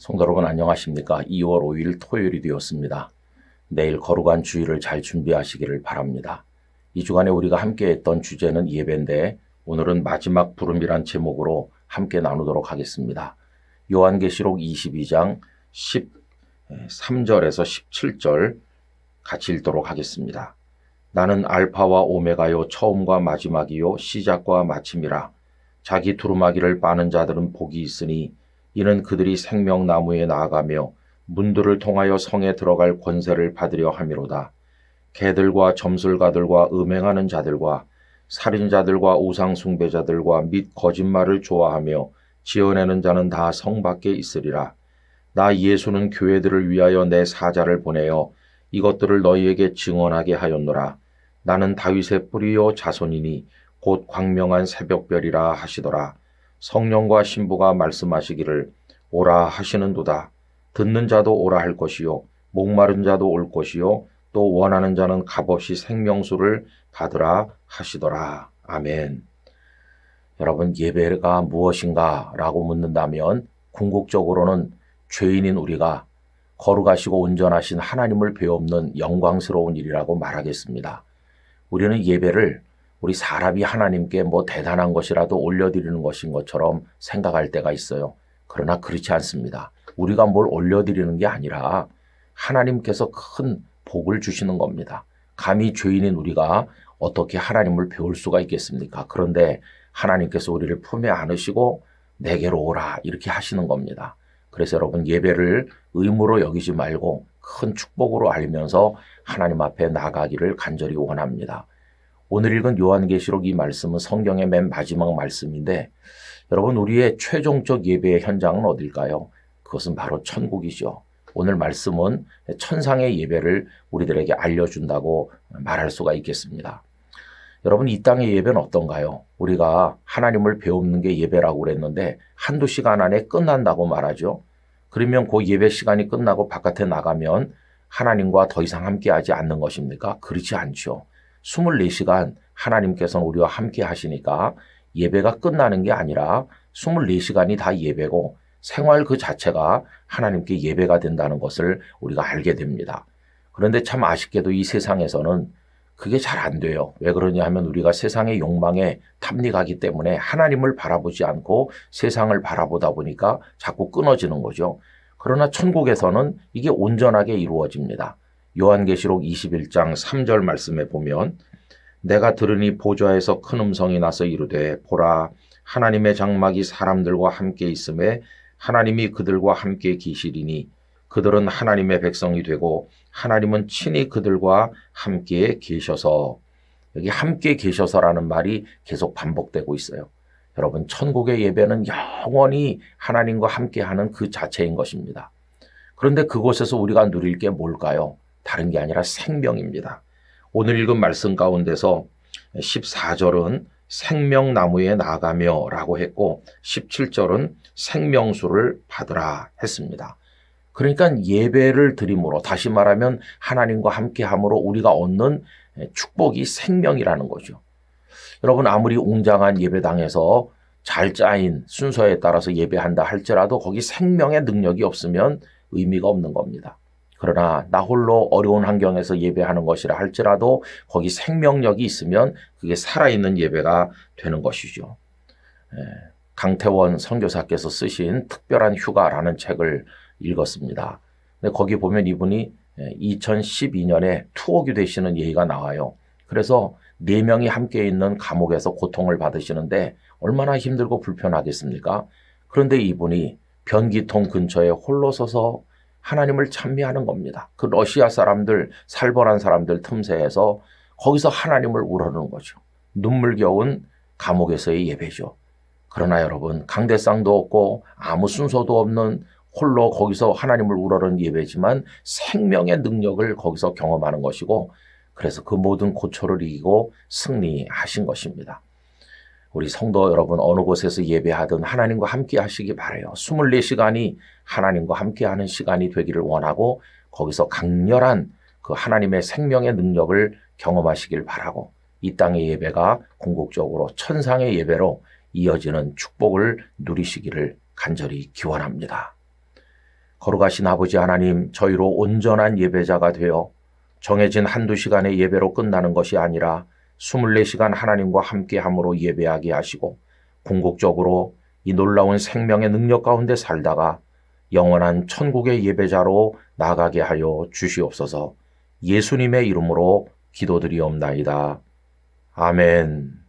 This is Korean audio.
성도 여러분 안녕하십니까? 2월 5일 토요일이 되었습니다. 내일 거룩한 주일을 잘 준비하시기를 바랍니다. 이 주간에 우리가 함께 했던 주제는 예배인데 오늘은 마지막 부름이란 제목으로 함께 나누도록 하겠습니다. 요한계시록 22장 13절에서 17절 같이 읽도록 하겠습니다. 나는 알파와 오메가요 처음과 마지막이요 시작과 마침이라. 자기 두루마기를 빠는 자들은 복이 있으니 이는 그들이 생명나무에 나아가며 문들을 통하여 성에 들어갈 권세를 받으려 함이로다. 개들과 점술가들과 음행하는 자들과 살인자들과 우상숭배자들과 및 거짓말을 좋아하며 지어내는 자는 다 성 밖에 있으리라. 나 예수는 교회들을 위하여 내 사자를 보내어 이것들을 너희에게 증언하게 하였노라. 나는 다윗의 뿌리요 자손이니 곧 광명한 새벽별이라 하시더라. 성령과 신부가 말씀하시기를 오라 하시는도다. 듣는 자도 오라 할 것이요 목마른 자도 올 것이요 또 원하는 자는 값없이 생명수를 받으라 하시더라. 아멘. 여러분, 예배가 무엇인가 라고 묻는다면 궁극적으로는 죄인인 우리가 거룩하시고 온전하신 하나님을 배우는 영광스러운 일이라고 말하겠습니다. 우리는 예배를 우리 사람이 하나님께 대단한 것이라도 올려드리는 것인 것처럼 생각할 때가 있어요. 그러나 그렇지 않습니다. 우리가 뭘 올려드리는 게 아니라 하나님께서 큰 복을 주시는 겁니다. 감히 죄인인 우리가 어떻게 하나님을 배울 수가 있겠습니까? 그런데 하나님께서 우리를 품에 안으시고 내게로 오라 이렇게 하시는 겁니다. 그래서 여러분, 예배를 의무로 여기지 말고 큰 축복으로 알면서 하나님 앞에 나가기를 간절히 원합니다. 오늘 읽은 요한계시록 이 말씀은 성경의 맨 마지막 말씀인데 여러분, 우리의 최종적 예배의 현장은 어딜까요? 그것은 바로 천국이죠. 오늘 말씀은 천상의 예배를 우리들에게 알려준다고 말할 수가 있겠습니다. 여러분, 이 땅의 예배는 어떤가요? 우리가 하나님을 배우는 게 예배라고 그랬는데 한두 시간 안에 끝난다고 말하죠. 그러면 그 예배 시간이 끝나고 바깥에 나가면 하나님과 더 이상 함께하지 않는 것입니까? 그렇지 않죠. 24시간 하나님께서는 우리와 함께 하시니까 예배가 끝나는 게 아니라 24시간이 다 예배고 생활 그 자체가 하나님께 예배가 된다는 것을 우리가 알게 됩니다. 그런데 참 아쉽게도 이 세상에서는 그게 잘 안 돼요. 왜 그러냐 하면 우리가 세상의 욕망에 탐닉하기 때문에 하나님을 바라보지 않고 세상을 바라보다 보니까 자꾸 끊어지는 거죠. 그러나 천국에서는 이게 온전하게 이루어집니다. 요한계시록 21장 3절 말씀에 보면 내가 들으니 보좌에서 큰 음성이 나서 이르되 보라 하나님의 장막이 사람들과 함께 있음에 하나님이 그들과 함께 계시리니 그들은 하나님의 백성이 되고 하나님은 친히 그들과 함께 계셔서, 여기 함께 계셔서라는 말이 계속 반복되고 있어요. 여러분, 천국의 예배는 영원히 하나님과 함께하는 그 자체인 것입니다. 그런데 그곳에서 우리가 누릴 게 뭘까요? 다른 게 아니라 생명입니다. 오늘 읽은 말씀 가운데서 14절은 생명나무에 나아가며 라고 했고 17절은 생명수를 받으라 했습니다. 그러니까 예배를 드림으로, 다시 말하면 하나님과 함께함으로 우리가 얻는 축복이 생명이라는 거죠. 여러분, 아무리 웅장한 예배당에서 잘 짜인 순서에 따라서 예배한다 할지라도 거기 생명의 능력이 없으면 의미가 없는 겁니다. 그러나 나 홀로 어려운 환경에서 예배하는 것이라 할지라도 거기 생명력이 있으면 그게 살아있는 예배가 되는 것이죠. 강태원 선교사께서 쓰신 특별한 휴가라는 책을 읽었습니다. 근데 거기 보면 이분이 2012년에 투옥이 되시는 얘기가 나와요. 그래서 4명이 함께 있는 감옥에서 고통을 받으시는데 얼마나 힘들고 불편하겠습니까? 그런데 이분이 변기통 근처에 홀로 서서 하나님을 찬미하는 겁니다. 그 러시아 사람들, 살벌한 사람들 틈새에서 거기서 하나님을 우러르는 거죠. 눈물겨운 감옥에서의 예배죠. 그러나 여러분, 강대상도 없고 아무 순서도 없는 홀로 거기서 하나님을 우러르는 예배지만 생명의 능력을 거기서 경험하는 것이고, 그래서 그 모든 고초를 이기고 승리하신 것입니다. 우리 성도 여러분, 어느 곳에서 예배하든 하나님과 함께 하시기 바라요. 24시간이 하나님과 함께하는 시간이 되기를 원하고 거기서 강렬한 그 하나님의 생명의 능력을 경험하시길 바라고 이 땅의 예배가 궁극적으로 천상의 예배로 이어지는 축복을 누리시기를 간절히 기원합니다. 거룩하신 아버지 하나님, 저희로 온전한 예배자가 되어 정해진 한두 시간의 예배로 끝나는 것이 아니라 24시간 하나님과 함께함으로 예배하게 하시고 궁극적으로 이 놀라운 생명의 능력 가운데 살다가 영원한 천국의 예배자로 나가게 하여 주시옵소서. 예수님의 이름으로 기도드리옵나이다. 아멘.